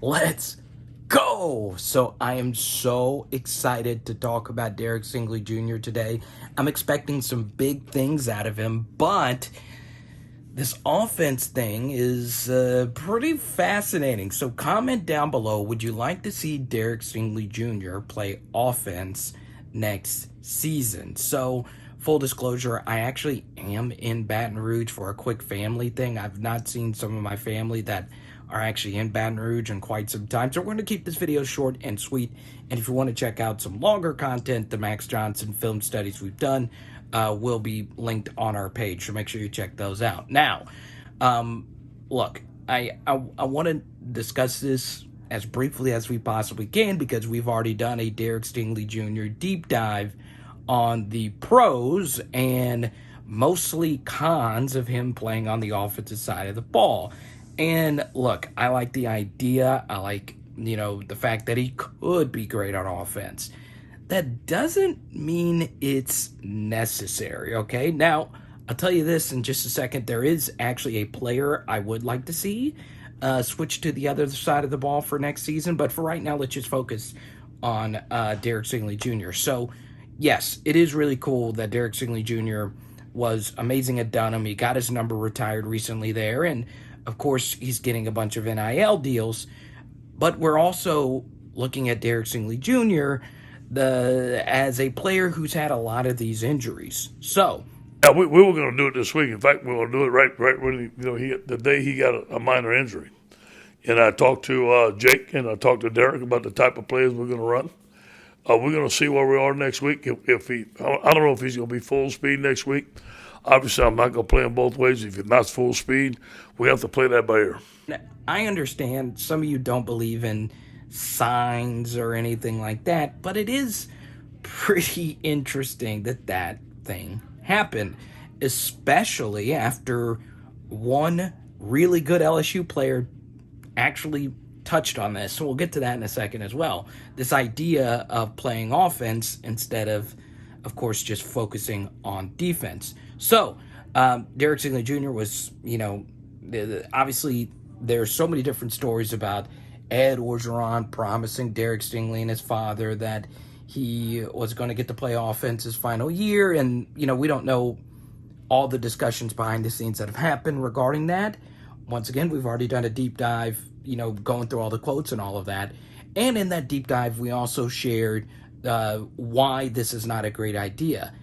Let's go! So I am so excited to talk about Derek Stingley Jr. today. I'm expecting some big things out of him, but this offense thing is pretty fascinating. So comment down below, would you like to see Derek Stingley Jr. play offense next season? So full disclosure, I actually am in Baton Rouge for a quick family thing. I've not seen some of my family that are actually in Baton Rouge in quite some time. So we're going to keep this video short and sweet. And if you want to check out some longer content, the Max Johnson film studies we've done will be linked on our page. So make sure you check those out. Now, look, I want to discuss this as briefly as we possibly can because we've already done a Derek Stingley Jr. deep dive on the pros and mostly cons of him playing on the offensive side of the ball. And look, I like the idea. I like, the fact that he could be great on offense. That doesn't mean it's necessary, okay? Now, I'll tell you this in just a second. There is actually a player I would like to see switch to the other side of the ball for next season. But for right now, let's just focus on Derek Stingley Jr. So, yes, it is really cool that Derek Stingley Jr. was amazing at Dunham. He got his number retired recently there, and of course, he's getting a bunch of NIL deals. But we're also looking at Derek Stingley Jr. As a player who's had a lot of these injuries. So, yeah, we were going to do it this week. In fact, we were going to do it right when the day he got a minor injury. And I talked to Jake and I talked to Derek about the type of players we're going to run. We're going to see where we are next week. If he, I don't know if he's going to be full speed next week. Obviously, I'm not going to play him both ways. If he's not full speed, we have to play that by ear. I understand some of you don't believe in signs or anything like that, but it is pretty interesting that thing happened, especially after one really good LSU player actually touched on this. So we'll get to that in a second as well. This idea of playing offense instead of course, just focusing on defense. So Derek Stingley Jr. was, obviously there's so many different stories about Ed Orgeron promising Derek Stingley and his father that he was going to get to play offense his final year. And, we don't know all the discussions behind the scenes that have happened regarding that. Once again, we've already done a deep dive, going through all the quotes and all of that. And in that deep dive, we also shared why this is not a great idea.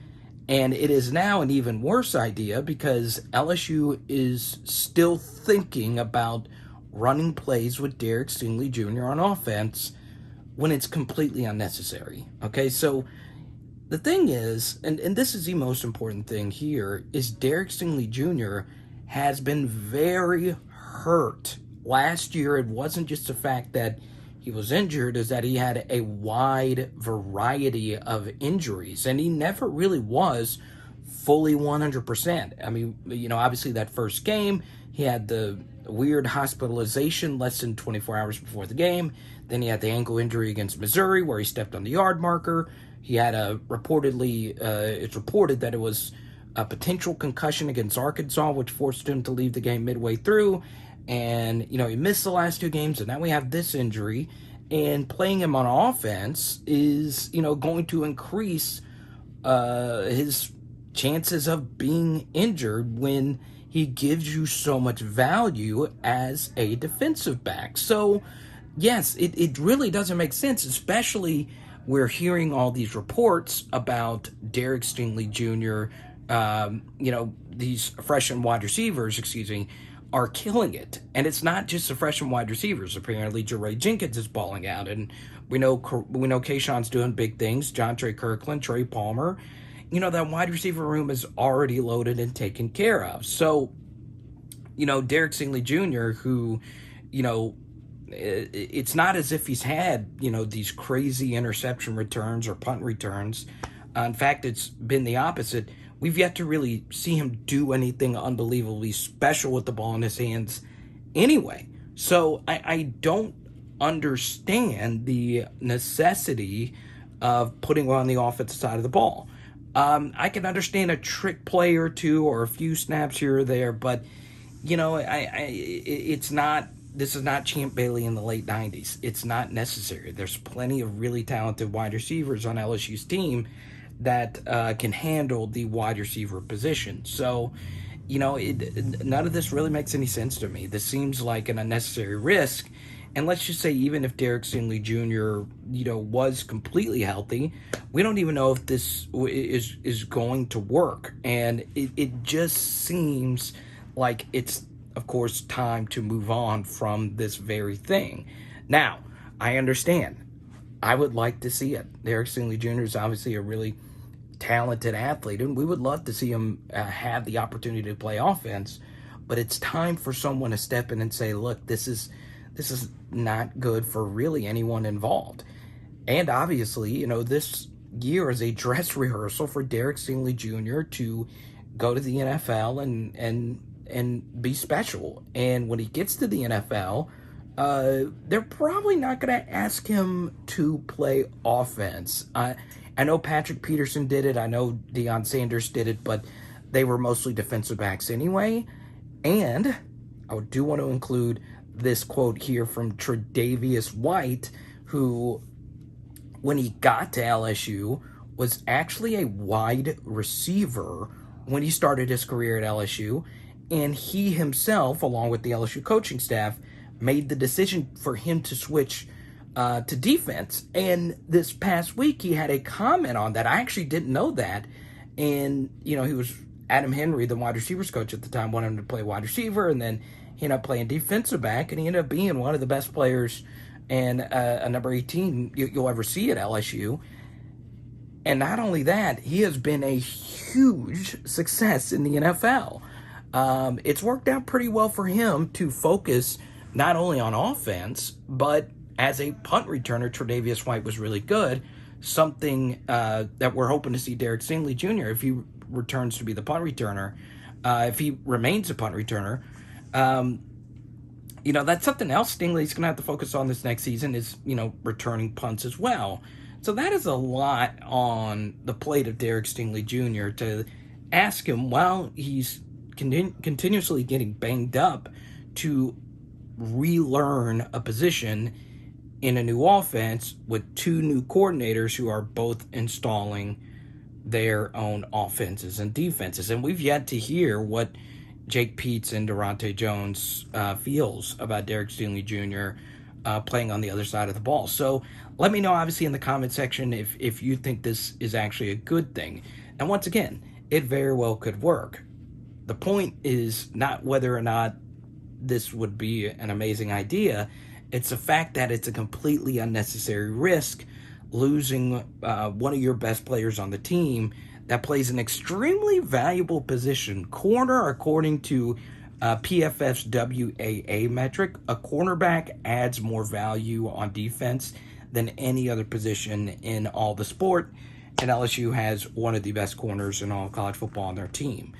And it is now an even worse idea because LSU is still thinking about running plays with Derek Stingley Jr. on offense when it's completely unnecessary. Okay, so the thing is, and this is the most important thing here, is Derek Stingley Jr. has been very hurt. Last year, it wasn't just the fact that he was injured, is that he had a wide variety of injuries, and he never really was fully 100%. I mean, obviously that first game, he had the weird hospitalization less than 24 hours before the game. Then he had the ankle injury against Missouri where he stepped on the yard marker. He had it's reported that it was a potential concussion against Arkansas, which forced him to leave the game midway through. And, he missed the last two games, and now we have this injury. And playing him on offense is, going to increase his chances of being injured when he gives you so much value as a defensive back. So, yes, it really doesn't make sense, especially we're hearing all these reports about Derek Stingley Jr., these freshman wide receivers, are killing it. And it's not just the freshman wide receivers. Apparently, Jeray Jenkins is balling out. And we know Kayshawn's doing big things. John Trey Kirkland, Trey Palmer. That wide receiver room is already loaded and taken care of. So, Derek Stingley Jr., who, it's not as if he's had, these crazy interception returns or punt returns. In fact, it's been the opposite. We've yet to really see him do anything unbelievably special with the ball in his hands anyway. So I don't understand the necessity of putting him on the offensive side of the ball. I can understand a trick play or two or a few snaps here or there, but, it's not this is not Champ Bailey in the late 90s. It's not necessary. There's plenty of really talented wide receivers on LSU's team that can handle the wide receiver position. So, none of this really makes any sense to me. This seems like an unnecessary risk. And let's just say, even if Derek Stingley Jr., was completely healthy, we don't even know if this is going to work. And it just seems like it's, of course, time to move on from this very thing. Now, I understand. I would like to see it. Derek Stingley Jr. is obviously a really talented athlete, and we would love to see him have the opportunity to play offense. But it's time for someone to step in and say, look, this is not good for really anyone involved. And obviously, this year is a dress rehearsal for Derek Stingley Jr. to go to the NFL and be special. And when he gets to the NFL, they're probably not going to ask him to play offense. I know Patrick Peterson did it. I know Deion Sanders did it, but they were mostly defensive backs anyway. And I do want to include this quote here from Tre'Davious White, who, when he got to LSU, was actually a wide receiver when he started his career at LSU. And he himself, along with the LSU coaching staff, made the decision for him to switch to defense. And this past week, he had a comment on that. I actually didn't know that. And, he was Adam Henry, the wide receivers coach at the time, wanted him to play wide receiver, and then he ended up playing defensive back, and he ended up being one of the best players and a number 18 you'll ever see at LSU. And not only that, he has been a huge success in the NFL. It's worked out pretty well for him to focus not only on offense, but as a punt returner. Tre'Davious White was really good, something that we're hoping to see Derek Stingley Jr. if he returns to be the punt returner, if he remains a punt returner. That's something else Stingley's going to have to focus on this next season is, returning punts as well. So that is a lot on the plate of Derek Stingley Jr. to ask him while he's continuously getting banged up to relearn a position in a new offense with two new coordinators who are both installing their own offenses and defenses. And we've yet to hear what Jake Peetz and Durante Jones feels about Derek Stingley Jr. Playing on the other side of the ball. So let me know, obviously, in the comment section if you think this is actually a good thing. And once again, it very well could work. The point is not whether or not this would be an amazing idea. It's the fact that it's a completely unnecessary risk, losing one of your best players on the team that plays an extremely valuable position. Corner, according to PFF's WAA metric, a cornerback adds more value on defense than any other position in all the sport. And LSU has one of the best corners in all of college football on their team.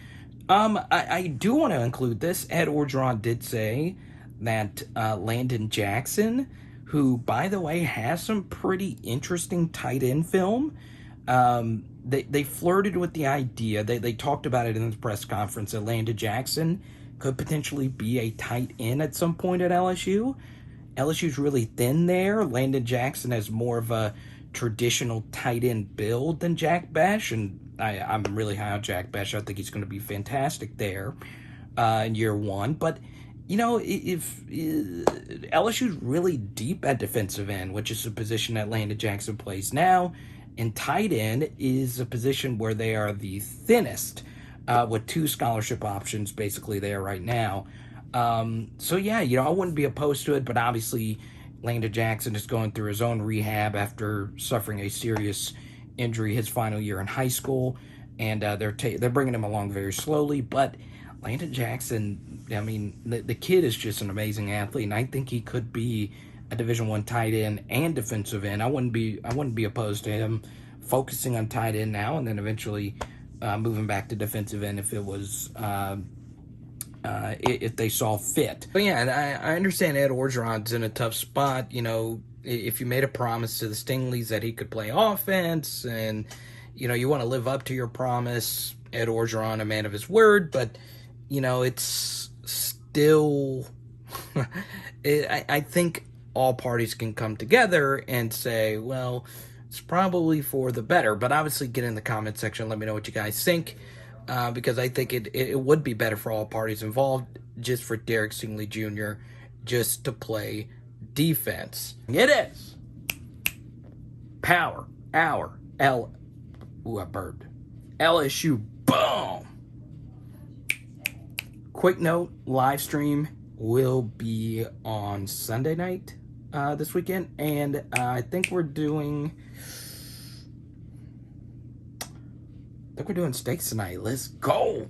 I do want to include this. Ed Orgeron did say that Landon Jackson, who, by the way, has some pretty interesting tight end film, they flirted with the idea, they talked about it in the press conference, that Landon Jackson could potentially be a tight end at some point at LSU. LSU's really thin there. Landon Jackson has more of a traditional tight end build than Jack Bash, and I'm really high on Jack Bash. I think he's going to be fantastic there in year one. But, if LSU's really deep at defensive end, which is a position that Landon Jackson plays now, and tight end is a position where they are the thinnest, with two scholarship options basically there right now. So yeah, I wouldn't be opposed to it, but obviously Landon Jackson is going through his own rehab after suffering a serious injury his final year in high school, and they're bringing him along very slowly. But Landon Jackson, the kid is just an amazing athlete, and I think he could be a Division I tight end and defensive end. I wouldn't be opposed to him focusing on tight end now and then eventually moving back to defensive end if it was if they saw fit. But yeah, and I understand Ed Orgeron's in a tough spot. If you made a promise to the Stingleys that he could play offense, and you want to live up to your promise. Ed Orgeron, a man of his word, but it's still I think all parties can come together and say, well, it's probably for the better. But obviously, get in the comment section. Let me know what you guys think, because I think it would be better for all parties involved, just for Derek Stingley Jr. just to play defense. It is Power Hour Ooh, I burned. LSU, boom! Quick note, live stream will be on Sunday night this weekend, and I think we're doing steaks tonight. Let's go!